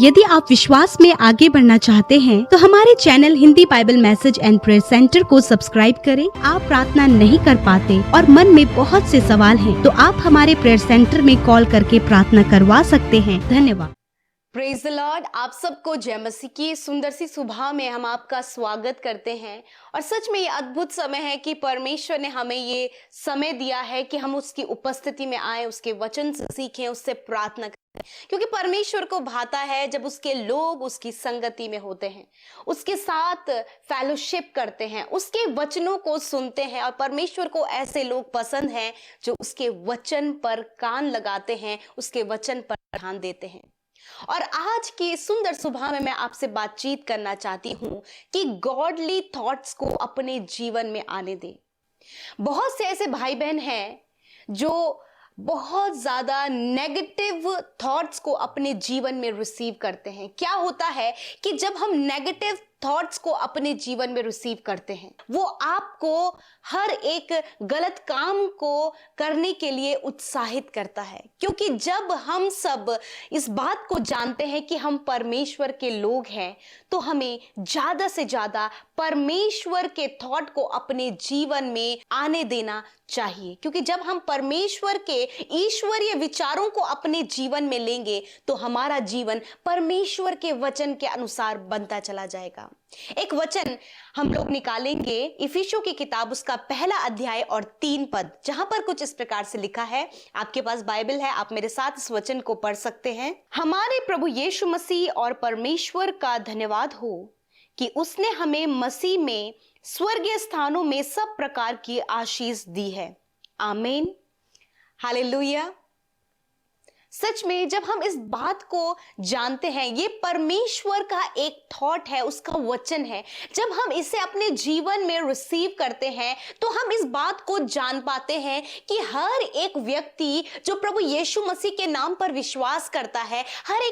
यदि आप विश्वास में आगे बढ़ना चाहते हैं तो हमारे channel Hindi Bible message and prayer centre को सब्सक्राइब करें। आप प्रार्थना नहीं कर पाते और मन में बहुत से सवाल हैं, तो आप हमारे प्रेयर सेंटर में कॉल करके प्रार्थना करवा सकते हैं। धन्यवाद। Praise the Lord. आप सबको जय मसीह की सुंदर सी सुबह में हम आपका स्वागत करते हैं। और सच में ये अद्भुत समय है कि परमेश्वर ने हमें ये समय दिया है कि हम उसकी उपस्थिति में आए, उसके वचन से सीखें, उससे प्रार्थना करें। क्योंकि परमेश्वर को भाता है जब उसके लोग उसकी संगति में होते हैं, उसके साथ फेलोशिप करते हैं, उसके वचनों को सुनते हैं। और परमेश्वर को ऐसे लोग पसंद हैं जो उसके वचन पर कान लगाते हैं, उसके वचन पर ध्यान देते हैं। और आज की सुंदर सुबह में मैं आपसे बातचीत करना चाहती हूं कि गॉडली थॉट्स को अपने जीवन में आने दें। बहुत से ऐसे भाई बहन हैं जो बहुत ज्यादा नेगेटिव थॉट्स को अपने जीवन में रिसीव करते हैं। क्या होता है कि जब हम नेगेटिव थॉट्स को अपने जीवन में रिसीव करते हैं, वो आपको हर एक गलत काम को करने के लिए उत्साहित करता है। क्योंकि जब हम सब इस बात को जानते हैं कि हम परमेश्वर के लोग हैं, तो हमें ज्यादा से ज्यादा परमेश्वर के थॉट को अपने जीवन में आने देना चाहिए। क्योंकि जब हम परमेश्वर के ईश्वरीय विचारों को अपने जीवन में लेंगे तो हमारा जीवन परमेश्वर के वचन के अनुसार बनता चला जाएगा। एक वचन हम लोग निकालेंगे इफिसियों की किताब, उसका पहला अध्याय और 3 पद, जहां पर कुछ इस प्रकार से लिखा है। आपके पास बाइबल है, आप मेरे साथ इस वचन को पढ़ सकते हैं। हमारे प्रभु यीशु मसीह और परमेश्वर का धन्यवाद हो कि उसने हमें मसीह में स्वर्गीय स्थानों में सब प्रकार की आशीष दी है। आमीन, हालेलुया। सच में जब हम इस बात को जानते हैं, ये परमेश्वर का एक थॉट है, उसका वचन है, जब हम इसे अपने जीवन में रिसीव करते हैं तो हम इस बात को जान पाते हैं कि हर एक व्यक्ति जो प्रभु यीशु मसीह के नाम पर विश्वास करता है, हर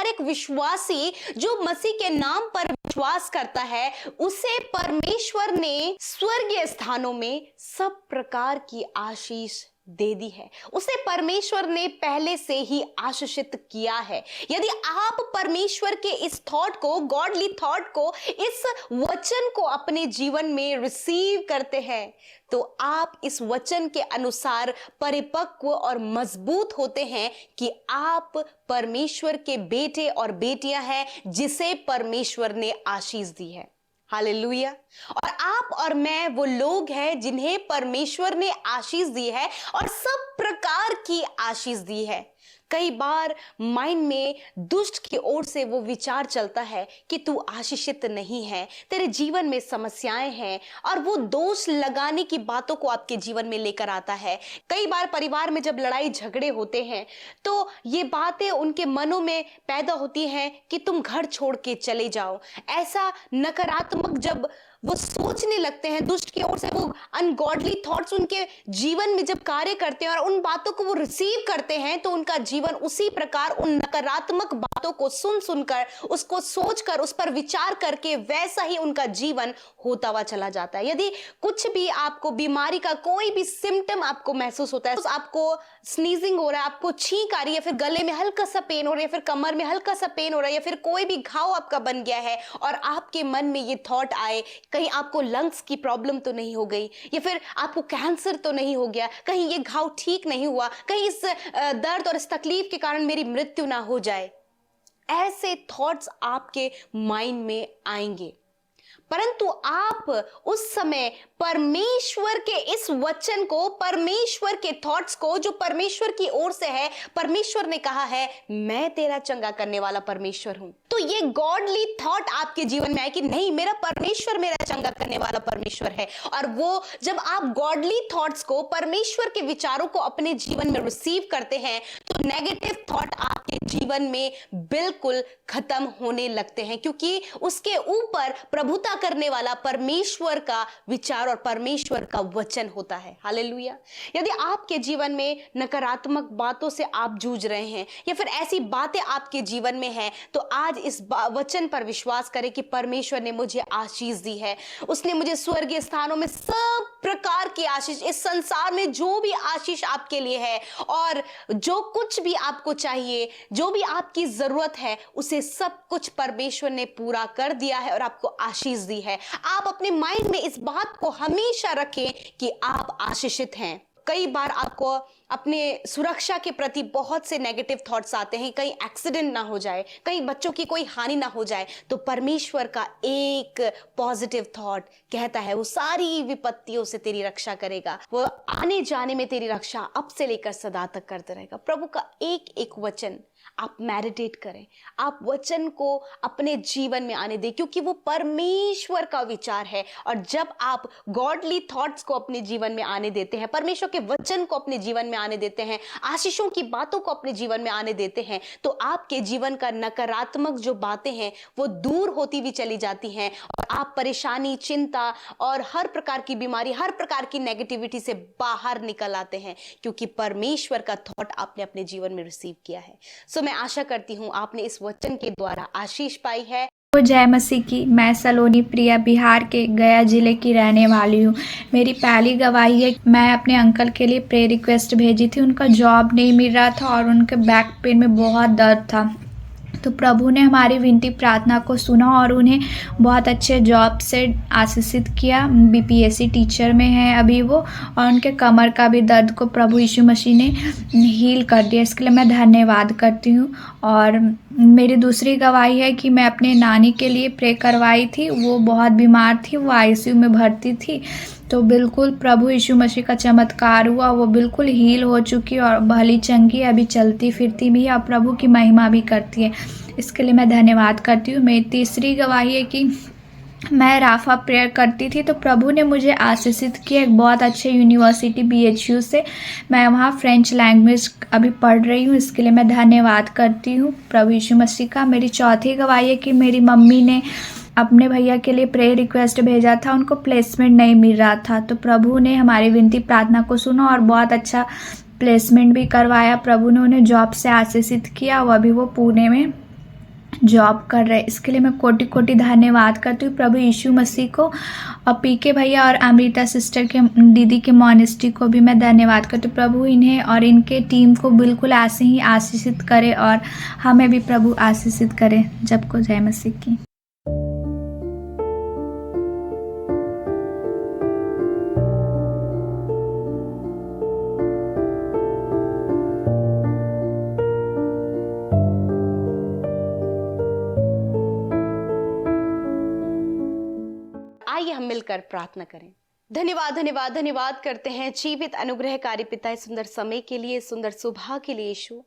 एक विश्वासी जो मसीह के नाम पर विश्वास करता है, उसे परमेश्वर ने स्वर्गीय स्थानों में सब प्रकार की आशीष दे दी है। उसे परमेश्वर ने पहले से ही आशीषित किया है। यदि आप परमेश्वर के इस थॉट को, गॉडली थॉट को, इस वचन को अपने जीवन में रिसीव करते हैं, तो आप इस वचन के अनुसार परिपक्व और मजबूत होते हैं कि आप परमेश्वर के बेटे और बेटियां हैं जिसे परमेश्वर ने आशीष दी है। हालेलुया। और आप और मैं वो लोग हैं जिन्हें परमेश्वर ने आशीष दी है और सब प्रकार की आशीष दी है। कई बार माइंड में दुष्ट की ओर से वो विचार चलता है कि तू आशीषित नहीं है, तेरे जीवन में समस्याएं हैं, और वो दोष लगाने की बातों को आपके जीवन में लेकर आता है। कई बार परिवार में जब लड़ाई झगड़े होते हैं तो ये बातें उनके मनों में पैदा होती हैं कि तुम घर छोड़ के चले जाओ। ऐसा नकारात्मक जब वो सोचने लगते हैं, दुष्ट की ओर से वो अनगॉडली थॉट्स उनके जीवन में जब कार्य करते हैं और उन बातों को वो रिसीव करते हैं, तो उनका जीवन उसी प्रकार उन नकारात्मक बातों को सुन सुनकर, उसको सोचकर, उस पर विचार करके वैसा ही उनका जीवन होता हुआ चला जाता है। यदि कुछ भी आपको बीमारी का कोई भी सिम्टम आपको महसूस होता है, आपको स्नीजिंग हो रहा है, आपको छींक आ रही है, फिर गले में हल्का सा पेन हो रहा है, फिर कमर में हल्का सा पेन हो रहा है, या फिर कोई भी घाव आपका बन गया है और आपके मन में ये थॉट आए, कहीं आपको लंग्स की प्रॉब्लम तो नहीं हो गई, या फिर आपको कैंसर तो नहीं हो गया, कहीं ये घाव ठीक नहीं हुआ, कहीं इस दर्द और इस तकलीफ के कारण मेरी मृत्यु ना हो जाए, ऐसे थॉट्स आपके माइंड में आएंगे। परंतु आप उस समय परमेश्वर के इस वचन को, परमेश्वर के थॉट्स को, जो परमेश्वर की ओर से है, परमेश्वर ने कहा है मैं तेरा चंगा करने वाला परमेश्वर हूं, तो ये गॉडली थॉट आपके जीवन में आए कि नहीं, मेरा परमेश्वर मेरा चंगा करने वाला परमेश्वर है। और वो जब आप गॉडली थॉट्स को, परमेश्वर के विचारों को अपने जीवन में रिसीव करते हैं, तो नेगेटिव थॉट आपके जीवन में बिल्कुल खत्म होने लगते हैं, क्योंकि उसके ऊपर प्रभुता मजबूता करने वाला परमेश्वर का विचार और परमेश्वर का वचन होता है। हालेलुया। यदि आपके जीवन में नकारात्मक बातों से आप जूझ रहे हैं या फिर ऐसी बातें आपके जीवन में हैं, तो आज इस वचन पर विश्वास करें कि परमेश्वर ने मुझे आशीष दी है। उसने मुझे स्वर्गीय स्थानों में सब प्रकार की आशीष, इस संसार में जो भी आशीष आपके लिए है और जो कुछ भी आपको चाहिए, जो भी आपकी जरूरत है, उसे सब कुछ परमेश्वर ने पूरा कर दिया है और आपको आशीष दी है। आप अपने माइंड में इस बात को हमेशा रखें कि आप आशीषित हैं। कई बार आपको अपने सुरक्षा के प्रति बहुत से नेगेटिव थॉट्स आते हैं, कहीं एक्सीडेंट ना हो जाए, कहीं बच्चों की कोई हानि ना हो जाए, तो परमेश्वर का एक पॉजिटिव थॉट कहता है वो सारी विपत्तियों से तेरी रक्षा करेगा, वो आने जाने में तेरी रक्षा अब से लेकर सदा तक करते रहेगा। प्रभु का एक एक वचन आप मेडिटेट करें, आप वचन को अपने जीवन में आने दें, क्योंकि वो परमेश्वर का विचार है। और जब आप गॉडली थॉट्स को अपने जीवन में आने देते हैं, परमेश्वर के वचन को अपने जीवन में आने देते हैं, आशीषों की बातों को अपने जीवन में आने देते हैं, तो आपके जीवन का नकारात्मक जो बातें हैं वो दूर होती हुई चली जाती हैं और आप परेशानी, चिंता और हर प्रकार की बीमारी, हर प्रकार की नेगेटिविटी से बाहर निकल आते हैं, क्योंकि परमेश्वर का थॉट आपने अपने जीवन में रिसीव किया है। सो मैं आशा करती हूँ आपने इस वचन के द्वारा आशीष पाई है। तो जय मसीह की। मैं सलोनी प्रिया बिहार के गया जिले की रहने वाली हूँ। मेरी पहली गवाही है, मैं अपने अंकल के लिए प्रेयर रिक्वेस्ट भेजी थी। उनका जॉब नहीं मिल रहा था और उनके बैक पेन में बहुत दर्द था, तो प्रभु ने हमारी विनती प्रार्थना को सुना और उन्हें बहुत अच्छे जॉब से आशीषित किया। बीपीएससी टीचर में है अभी वो, और उनके कमर का भी दर्द को प्रभु यीशु मसीह ने हील कर दिया। इसके लिए मैं धन्यवाद करती हूँ। और मेरी दूसरी गवाही है कि मैं अपने नानी के लिए प्रे करवाई थी। वो बहुत बीमार थी, वो आईसीयू में भर्ती थी, तो बिल्कुल प्रभु यीशु मसीह का चमत्कार हुआ। वो बिल्कुल हील हो चुकी और भली चंगी, अभी चलती फिरती भी है और प्रभु की महिमा भी करती है। इसके लिए मैं धन्यवाद करती हूँ। मेरी तीसरी गवाही है कि मैं राफा प्रेयर करती थी, तो प्रभु ने मुझे आशीषित किया एक बहुत अच्छे यूनिवर्सिटी BHU से। मैं वहाँ फ्रेंच लैंग्वेज अभी पढ़ रही हूँ। इसके लिए मैं धन्यवाद करती हूँ प्रभु यीशु मसीह का। मेरी चौथी गवाही है कि मेरी मम्मी ने अपने भैया के लिए प्रेयर रिक्वेस्ट भेजा था, उनको प्लेसमेंट नहीं मिल रहा था, तो प्रभु ने हमारी विनती प्रार्थना को सुना और बहुत अच्छा प्लेसमेंट भी करवाया। प्रभु ने उन्हें जॉब से आशीषित किया, वो अभी वो पुणे में जॉब कर रहे। इसके लिए मैं कोटि कोटि धन्यवाद करती हूँ प्रभु यीशु मसीह को। और पीके भैया और अमृता सिस्टर के दीदी के मॉनेस्ट्री को भी मैं धन्यवाद करती हूँ। प्रभु इन्हें और इनके टीम को बिल्कुल ऐसे ही आशीषित करे और हमें भी प्रभु आशीषित करे। जब को जय मसीह की। आइए हम मिलकर प्रार्थना करें। धन्यवाद धन्यवाद धन्यवाद करते हैं जीवित अनुग्रहकारी पिता, इस सुंदर समय के लिए, सुंदर सुबह के लिए। यीशु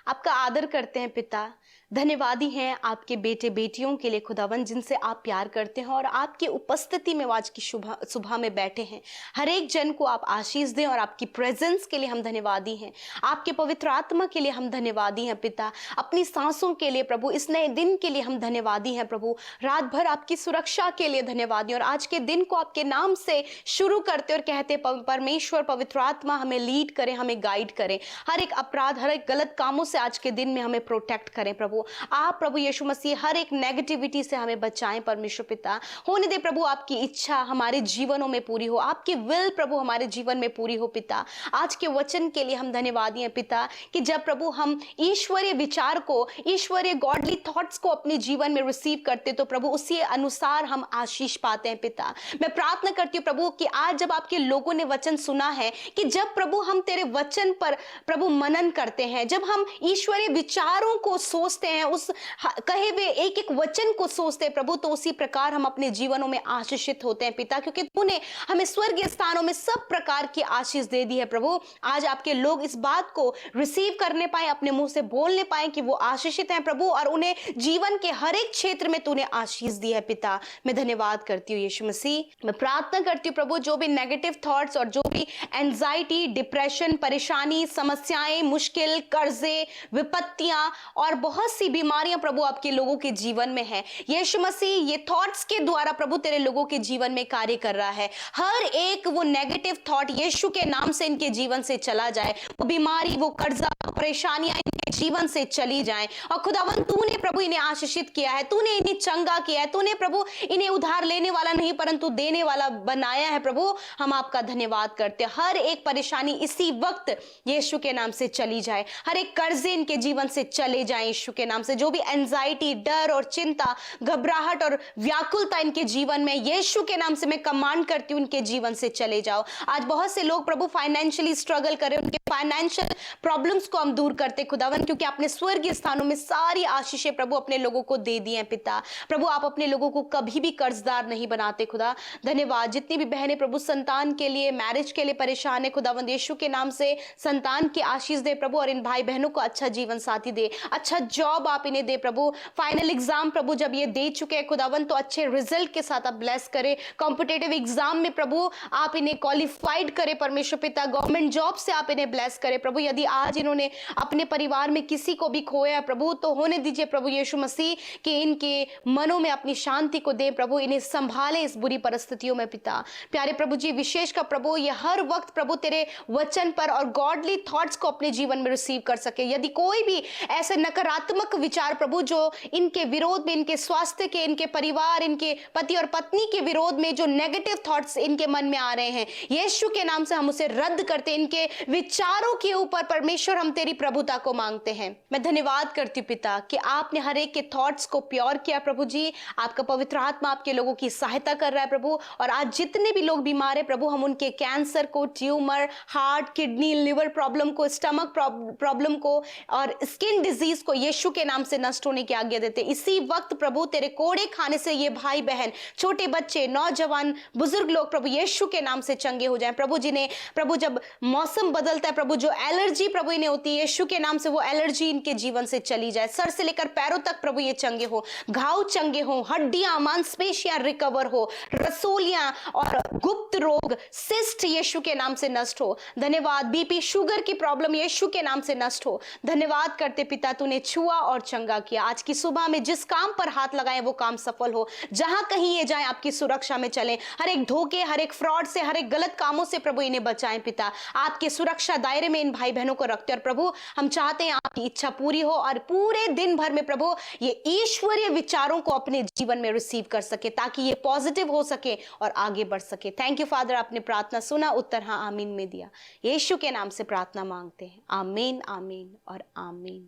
आपका आदर करते हैं पिता। धन्यवादी हैं आपके बेटे बेटियों के लिए खुदावन, जिनसे आप प्यार करते हैं और आपकी उपस्थिति में आज की सुबह में बैठे हैं। हर एक जन को आप आशीष दें और आपकी प्रेजेंस के लिए हम धन्यवादी हैं। आपके पवित्र आत्मा के लिए हम धन्यवादी हैं पिता। अपनी सांसों के लिए प्रभु, इस नए दिन के लिए हम धन्यवादी हैं प्रभु। रात भर आपकी सुरक्षा के लिए धन्यवादी, और आज के दिन को आपके नाम से शुरू करते और कहते परमेश्वर पवित्र आत्मा हमें लीड करें, हमें गाइड करें। हर एक अपराध, हर एक गलत कामों से आज के दिन में हमें प्रोटेक्ट करें प्रभु। आप प्रभु यीशु मसीह हर एक नेगेटिविटी से हमें बचाएं परमेश्वर पिता। होने दे प्रभु आपकी इच्छा हमारे जीवनों में पूरी हो, आपकी विल प्रभु हमारे जीवन में पूरी हो पिता। आज के वचन के लिए हम धन्यवादी हैं पिता, कि जब प्रभु हम ईश्वरीय विचार को, ईश्वरीय गॉडली थॉट्स को अपने जीवन में रिसीव करते, तो प्रभु उसी अनुसार हम आशीष पाते हैं पिता। मैं प्रार्थना करती हूँ प्रभु कि आज जब आपके लोगों ने वचन सुना है, कि जब प्रभु हम तेरे वचन पर प्रभु मनन करते हैं, जब हम ईश्वरीय विचारों को सोचते हैं, उस कहे हुए एक एक वचन को सोचते हैं प्रभु, तो उसी प्रकार हम अपने जीवनों में आशीषित होते हैं पिता, क्योंकि तूने हमें स्वर्गीय स्थानों में सब प्रकार की आशीष दे दी है प्रभु। आज आपके लोग इस बात को रिसीव करने पाए, अपने मुंह से बोलने पाए कि वो आशीषित हैं प्रभु, और उन्हें जीवन के हर एक क्षेत्र में तूने आशीष दी है पिता। मैं धन्यवाद करती हूँ यीशु मसीह। मैं प्रार्थना करती हूँ प्रभु, जो भी नेगेटिव थॉट्स और जो भी एंजाइटी, डिप्रेशन, परेशानी, समस्याएं, मुश्किल, कर्जे, विपत्तियां और बहुत सी बीमारियां प्रभु आपके लोगों के जीवन में है, यीशु मसीह ये थॉट्स के द्वारा प्रभु तेरे लोगों के जीवन में कार्य कर रहा है। हर एक वो नेगेटिव थॉट यीशु के नाम से इनके जीवन से चला जाए, वो बीमारी, वो कर्जा, परेशानियां इनके जीवन से चली जाएं। और खुदावन तूने प्रभु इन्हें आशीषित किया है, तूने इन्हें चंगा किया है, तूने प्रभु इन्हें उधार लेने वाला नहीं परंतु देने वाला बनाया है। प्रभु हम आपका धन्यवाद करते हैं। हर एक परेशानी इसी वक्त यीशु के नाम से चली जाए, हर एक कर्जे इनके जीवन से चले जाए यीशु के नाम से। जो भी एंजाइटी, डर और चिंता, घबराहट और व्याकुलता इनके जीवन में, यीशु के नाम से मैं कमांड करती हूं इनके जीवन से चले जाओ। आज बहुत से लोग प्रभु फाइनेंशियली स्ट्रगल कर रहे हैं, उनके फाइनेंशियल प्रॉब्लम्स को हम दूर करते खुदावन, क्योंकि आपने स्वर्गीय स्थानों में सारी आशीषें प्रभु अपने लोगों को दे दी हैं पिता। प्रभु आप अपने लोगों को कभी भी कर्जदार नहीं बनाते खुदा। धन्यवाद। जितनी भी बहनें प्रभु संतान के लिए, मैरिज के लिए परेशान है खुदावन, यीशु के नाम से संतान की आशीष दे प्रभु, और इन भाई बहनों को अच्छा जीवन साथी दे, अच्छा जॉब आप इन्हें दे प्रभु। फाइनल एग्जाम प्रभु जब ये दे चुके हैं खुदावन तो अच्छे रिजल्ट के साथ आप ब्लेस करें। कॉम्पिटेटिव एग्जाम में प्रभु आप इन्हें क्वालिफाइड करें परमेश्वर पिता। गवर्नमेंट जॉब से आप इन्हें ब्लेस करें प्रभु। यदि आज इन्होंने अपने परिवार में किसी को भी खोया प्रभु तो होने दीजिए प्रभु यीशु मसीह कि इनके मनों में अपनी शांति को दे प्रभु, इन्हें संभाले इस बुरी परिस्थितियों में पिता। प्यारे प्रभु जी विशेष का प्रभु ये हर वक्त प्रभु तेरे वचन पर और गॉडली थॉट्स को अपने जीवन में रिसीव कर सके। यदि कोई भी ऐसे नकारात्मक विचार प्रभु जो इनके विरोध में, इनके स्वास्थ्य के, इनके परिवार, इनके पति और पत्नी के विरोध में जो नेगेटिव थॉट्स इनके मन में आ रहे हैं, यीशु के नाम से हम उसे रद्द करते। इनके विचारों के ऊपर परमेश्वर हम तेरी प्रभुता को मांगते हैं। मैं धन्यवाद करती हूँ पिता कि आपने हर एक के थॉट्स को प्योर किया प्रभु जी। आपका पवित्र आत्मा आपके लोगों की सहायता कर रहा है प्रभु। और आज जितने भी लोग बीमार है प्रभु, हम उनके कैंसर को, tumour, heart, kidney, liver problem को, स्टमक प्रॉब्लम को और स्किन डिजीज को यीशु के नाम से नष्ट होने की आज्ञा देते। इसी वक्त प्रभु तेरे कोड़े खाने से ये भाई बहन, छोटे बच्चे, नौजवान, बुजुर्ग लोग प्रभु यीशु के नाम से चंगे हो जाएं प्रभु। जिन्हें प्रभु जब मौसम बदलता है प्रभु जो एलर्जी प्रभु इन्हें होती है, यीशु के नाम से वो एलर्जी इनके जीवन से चली जाए। सर से लेकर पैरों तक प्रभु ये चंगे हो, घाव चंगे हो, हड्डियां, मांसपेशियां रिकवर हो, रसोलियां और गुप्त रोग, सिस्ट यीशु के नाम से नष्ट हो। धन्यवाद। बीपी, शुगर की प्रॉब्लम यीशु के नाम से नष्ट हो। धन्यवाद करते पिता तूने छुआ और चंगा किया। आज की सुबह में जिस काम पर हाथ लगाए वो काम सफल हो। जहां कहीं ये जाए आपकी सुरक्षा में चले। हर एक धोखे, हर एक फ्रॉड से, हर एक गलत कामों से प्रभु इन्हें बचाएं पिता। आपके सुरक्षा दायरे में इन भाई बहनों को रखते और प्रभु हम चाहते हैं आपकी इच्छा पूरी हो और पूरे दिन भर में प्रभु ये ईश्वरीय विचारों को अपने जीवन में रिसीव कर सके ताकि ये पॉजिटिव हो सके और आगे बढ़ सके। थैंक यू फादर, आपने प्रार्थना सुना, उत्तर हाँ आमीन में दिया। यीशु के नाम से प्रार्थना मांगते हैं। आमीन, आमीन और आमीन।